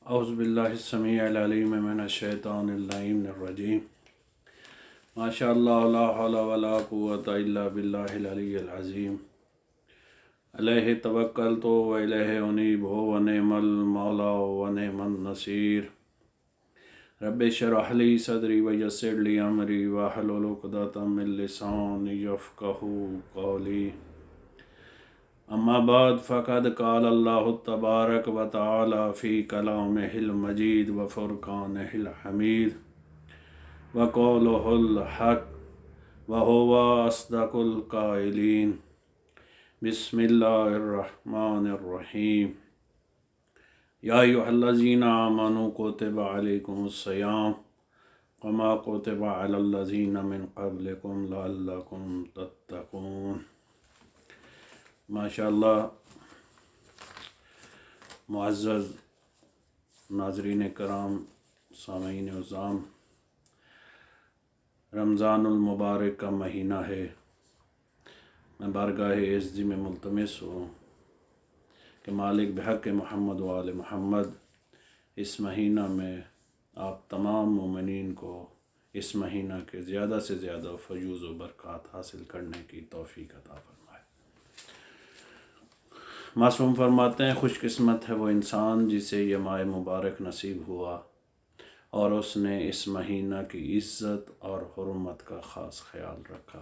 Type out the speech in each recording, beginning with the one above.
اعوذ باللہ السمیع العلیم من الشیطان اللعین الرجیم ماشاء اللہ لا حول ولا قوة الا باللہ العلی العظیم علیہ توکلت و الیہ انیب و نعم المولا و نعم النصیر رب اشرح لی صدری ویسر لی امری واحلل عقدۃ من لسانی یفقہوا قولی اما بعد فقد قال اللہ تبارک و تعالی فی کلامہ المجید و فرقانہ الحمید و قولہ الحق و هو اصدق القائلین بسم اللہ الرحمن الرحیم یا ایھا الذین آمنوا کتب علیکم الصیام کما کتب علی الذین من قبلکم لعلکم تتقون۔ ماشاء اللہ معزز ناظرین کرام، سامعین عظام، رمضان المبارک کا مہینہ ہے۔ میں بارگاہ عزتی میں ملتمس ہوں کہ مالک بحق محمد و آل محمد اس مہینہ میں آپ تمام مومنین کو اس مہینہ کے زیادہ سے زیادہ فیوز و برکات حاصل کرنے کی توفیق عطا فرمائے۔ معصوم فرماتے ہیں خوش قسمت ہے وہ انسان جسے یہ ماہ مبارک نصیب ہوا اور اس نے اس مہینہ کی عزت اور حرمت کا خاص خیال رکھا،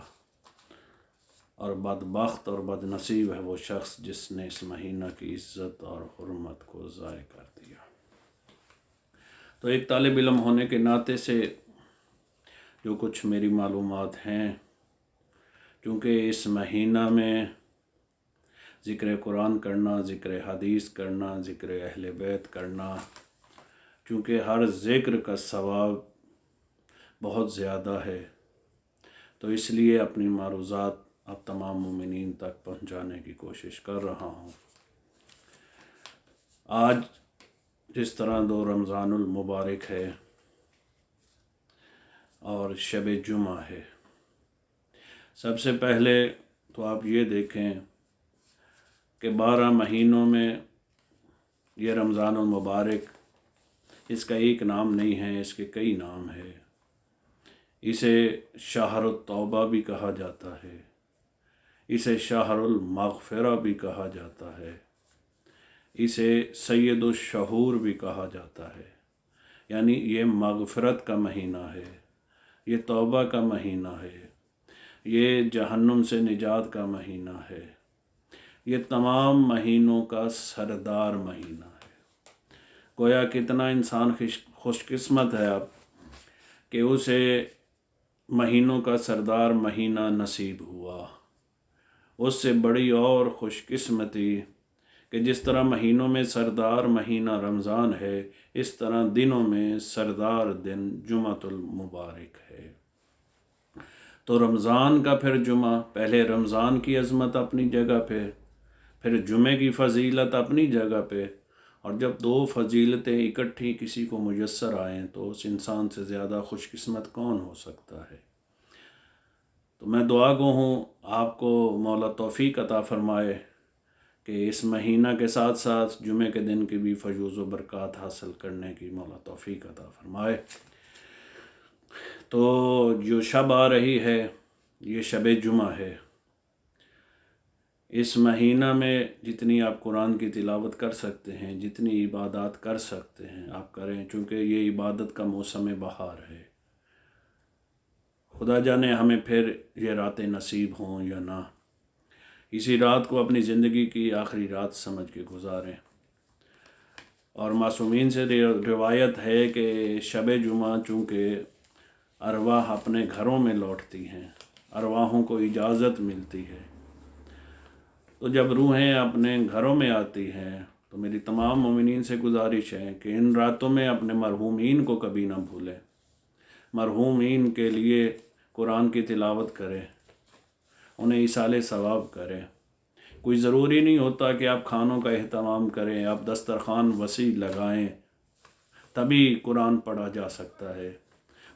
اور بدبخت اور بد نصیب ہے وہ شخص جس نے اس مہینہ کی عزت اور حرمت کو ضائع کر دیا۔ تو ایک طالب علم ہونے کے ناطے سے جو کچھ میری معلومات ہیں، چونکہ اس مہینہ میں ذکر قرآن کرنا، ذکر حدیث کرنا، ذکر اہل بیت کرنا، چونکہ ہر ذکر کا ثواب بہت زیادہ ہے، تو اس لیے اپنی معروضات اب تمام مومنین تک پہنچانے کی کوشش کر رہا ہوں۔ آج جس طرح دو رمضان المبارک ہے اور شب جمعہ ہے، سب سے پہلے تو آپ یہ دیکھیں کہ 12 مہینوں میں یہ رمضان المبارک، اس کا ایک نام نہیں ہے، اس کے کئی نام ہیں۔ اسے شہر التوبہ بھی کہا جاتا ہے، اسے شہر المغفرہ بھی کہا جاتا ہے، اسے سید الشہور بھی کہا جاتا ہے۔ یعنی یہ مغفرت کا مہینہ ہے، یہ توبہ کا مہینہ ہے، یہ جہنم سے نجات کا مہینہ ہے، یہ تمام مہینوں کا سردار مہینہ ہے۔ گویا کتنا انسان خوش قسمت ہے اب کہ اسے مہینوں کا سردار مہینہ نصیب ہوا۔ اس سے بڑی اور خوش قسمتی کہ جس طرح مہینوں میں سردار مہینہ رمضان ہے، اس طرح دنوں میں سردار دن جمعۃ المبارک ہے۔ تو رمضان کا پھر جمعہ، پہلے رمضان کی عظمت اپنی جگہ پہ، پھر جمعے کی فضیلت اپنی جگہ پہ، اور جب دو فضیلتیں اکٹھی کسی کو میسر آئیں تو اس انسان سے زیادہ خوش قسمت کون ہو سکتا ہے۔ تو میں دعا گو ہوں آپ کو مولا توفیق عطا فرمائے کہ اس مہینہ کے ساتھ ساتھ جمعے کے دن کی بھی فیوز و برکات حاصل کرنے کی مولا توفیق عطا فرمائے۔ تو جو شب آ رہی ہے یہ شب جمعہ ہے۔ اس مہینہ میں جتنی آپ قرآن کی تلاوت کر سکتے ہیں، جتنی عبادات کر سکتے ہیں آپ کریں، چونکہ یہ عبادت کا موسم بہار ہے۔ خدا جانے ہمیں پھر یہ راتیں نصیب ہوں یا نہ، اسی رات کو اپنی زندگی کی آخری رات سمجھ کے گزاریں۔ اور معصومین سے روایت ہے کہ شب جمعہ چونکہ ارواح اپنے گھروں میں لوٹتی ہیں، ارواحوں کو اجازت ملتی ہے، تو جب روحیں اپنے گھروں میں آتی ہیں تو میری تمام مومنین سے گزارش ہے کہ ان راتوں میں اپنے مرحومین کو کبھی نہ بھولیں، مرحومین کے لیے قرآن کی تلاوت کریں، انہیں ایصال ثواب کریں۔ کوئی ضروری نہیں ہوتا کہ آپ کھانوں کا اہتمام کریں، آپ دسترخوان وسیع لگائیں تبھی قرآن پڑھا جا سکتا ہے،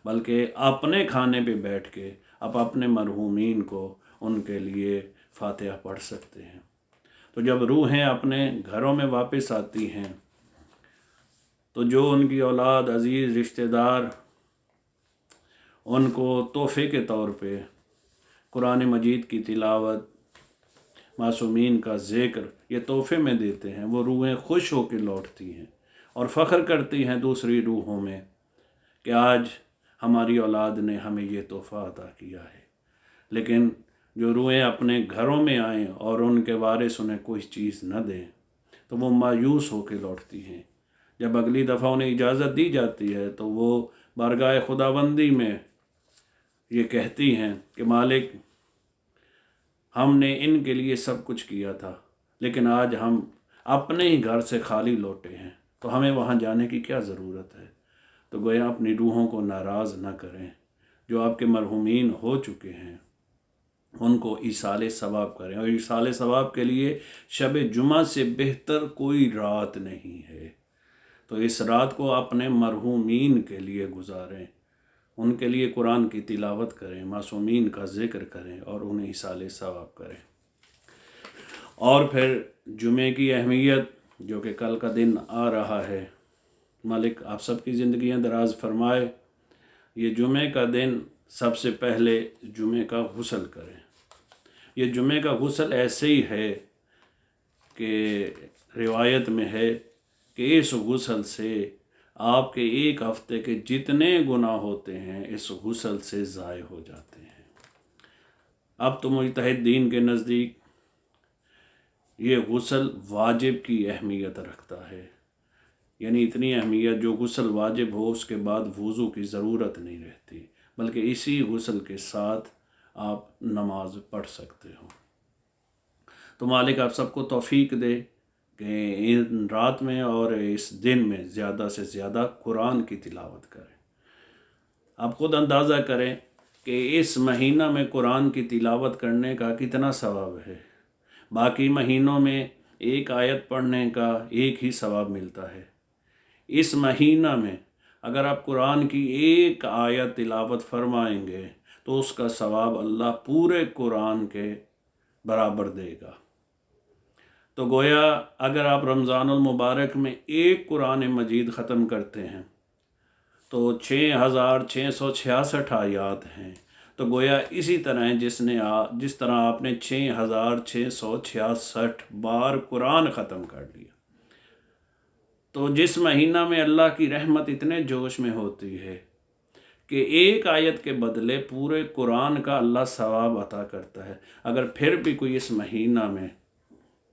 بلکہ اپنے کھانے پہ بیٹھ کے آپ اپنے مرحومین کو ان کے لیے فاتحہ پڑھ سکتے ہیں۔ تو جب روحیں اپنے گھروں میں واپس آتی ہیں تو جو ان کی اولاد، عزیز رشتہ دار ان کو تحفے کے طور پہ قرآن مجید کی تلاوت، معصومین کا ذکر یہ تحفے میں دیتے ہیں، وہ روحیں خوش ہو کے لوٹتی ہیں اور فخر کرتی ہیں دوسری روحوں میں کہ آج ہماری اولاد نے ہمیں یہ تحفہ عطا کیا ہے۔ لیکن جو روحیں اپنے گھروں میں آئیں اور ان کے وارث انہیں کوئی چیز نہ دیں تو وہ مایوس ہو کے لوٹتی ہیں۔ جب اگلی دفعہ انہیں اجازت دی جاتی ہے تو وہ بارگاہ خداوندی میں یہ کہتی ہیں کہ مالک، ہم نے ان کے لیے سب کچھ کیا تھا لیکن آج ہم اپنے ہی گھر سے خالی لوٹے ہیں، تو ہمیں وہاں جانے کی کیا ضرورت ہے؟ تو گویا اپنی روحوں کو ناراض نہ کریں۔ جو آپ کے مرحومین ہو چکے ہیں ان کو ایصال ثواب کریں، اور ایصال ثواب کے لیے شب جمعہ سے بہتر کوئی رات نہیں ہے۔ تو اس رات کو اپنے مرحومین کے لیے گزاریں، ان کے لیے قرآن کی تلاوت کریں، معصومین کا ذکر کریں اور انہیں ایصال ثواب کریں۔ اور پھر جمعے کی اہمیت، جو کہ کل کا دن آ رہا ہے، مالک آپ سب کی زندگیاں دراز فرمائے۔ یہ جمعے کا دن سب سے پہلے جمعے کا غسل کریں۔ یہ جمعے کا غسل ایسے ہی ہے کہ روایت میں ہے کہ اس غسل سے آپ کے ایک ہفتے کے جتنے گناہ ہوتے ہیں اس غسل سے ضائع ہو جاتے ہیں۔ اب تو مجتہد دین کے نزدیک یہ غسل واجب کی اہمیت رکھتا ہے، یعنی اتنی اہمیت جو غسل واجب ہو اس کے بعد وضو کی ضرورت نہیں رہتی، بلکہ اسی غسل کے ساتھ آپ نماز پڑھ سکتے ہو۔ تو مالک آپ سب کو توفیق دے کہ ان رات میں اور اس دن میں زیادہ سے زیادہ قرآن کی تلاوت کریں۔ آپ خود اندازہ کریں کہ اس مہینہ میں قرآن کی تلاوت کرنے کا کتنا ثواب ہے۔ باقی مہینوں میں ایک آیت پڑھنے کا ایک ہی ثواب ملتا ہے۔ اس مہینہ میں اگر آپ قرآن کی ایک آیت تلاوت فرمائیں گے تو اس کا ثواب اللہ پورے قرآن کے برابر دے گا۔ تو گویا اگر آپ رمضان المبارک میں ایک قرآن مجید ختم کرتے ہیں تو 6666 آیات ہیں۔ تو گویا اسی طرح جس طرح آپ نے 6666 بار قرآن ختم کر لیا، تو جس مہینہ میں اللہ کی رحمت اتنے جوش میں ہوتی ہے کہ ایک آیت کے بدلے پورے قرآن کا اللہ ثواب عطا کرتا ہے، اگر پھر بھی کوئی اس مہینہ میں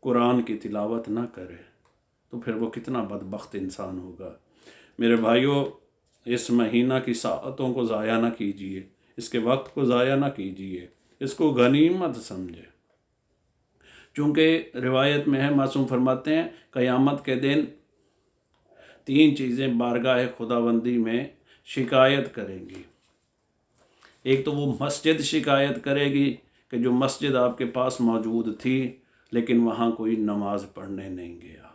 قرآن کی تلاوت نہ کرے تو پھر وہ کتنا بدبخت انسان ہوگا۔ میرے بھائیوں، اس مہینہ کی ساعتوں کو ضائع نہ کیجیے، اس کے وقت کو ضائع نہ کیجیے، اس کو غنیمت سمجھے۔ چونکہ روایت میں ہے، معصوم فرماتے ہیں قیامت کے دن 3 چیزیں بارگاہ خداوندی میں شکایت کریں گی۔ ایک تو وہ مسجد شکایت کرے گی کہ جو مسجد آپ کے پاس موجود تھی لیکن وہاں کوئی نماز پڑھنے نہیں گیا۔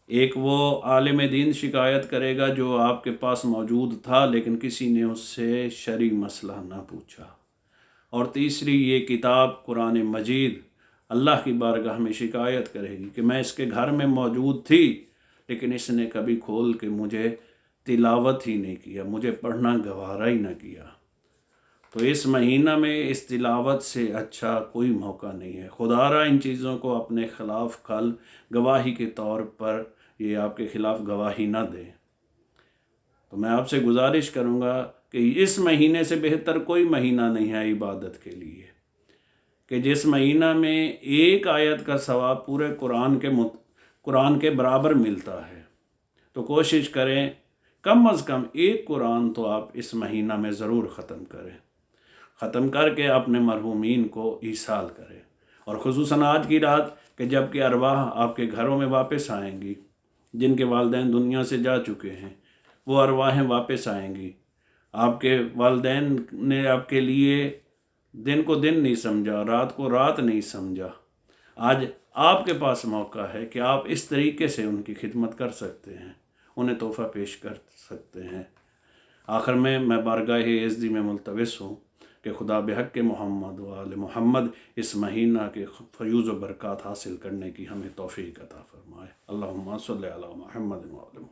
ایک وہ عالم دین شکایت کرے گا جو آپ کے پاس موجود تھا لیکن کسی نے اس سے شرعی مسئلہ نہ پوچھا۔ اور تیسری یہ کتاب قرآن مجید اللہ کی بارگاہ میں شکایت کرے گی کہ میں اس کے گھر میں موجود تھی لیکن اس نے کبھی کھول کے مجھے تلاوت ہی نہیں کیا، مجھے پڑھنا گوارا ہی نہ کیا۔ تو اس مہینہ میں اس تلاوت سے اچھا کوئی موقع نہیں ہے۔ خدا را ان چیزوں کو اپنے خلاف کل گواہی کے طور پر یہ آپ کے خلاف گواہی نہ دے۔ تو میں آپ سے گزارش کروں گا کہ اس مہینے سے بہتر کوئی مہینہ نہیں ہے عبادت کے لیے، کہ جس مہینہ میں ایک آیت کا ثواب پورے قرآن کے برابر ملتا ہے۔ تو کوشش کریں کم از کم ایک قرآن تو آپ اس مہینہ میں ضرور ختم کریں، ختم کر کے اپنے مرحومین کو ایصال کریں۔ اور خصوصاً آج کی رات کہ جب کہ ارواح آپ کے گھروں میں واپس آئیں گی، جن کے والدین دنیا سے جا چکے ہیں وہ ارواحیں واپس آئیں گی۔ آپ کے والدین نے آپ کے لیے دن کو دن نہیں سمجھا، رات کو رات نہیں سمجھا۔ آج آپ کے پاس موقع ہے کہ آپ اس طریقے سے ان کی خدمت کر سکتے ہیں، انہیں تحفہ پیش کر سکتے ہیں۔ آخر میں بارگاہ عزتی میں ملتمس ہوں کہ خدا بحق کے محمد و آل محمد اس مہینہ کے فیوز و برکات حاصل کرنے کی ہمیں توفیق عطا فرمائے۔ اللہم صلی علی محمد و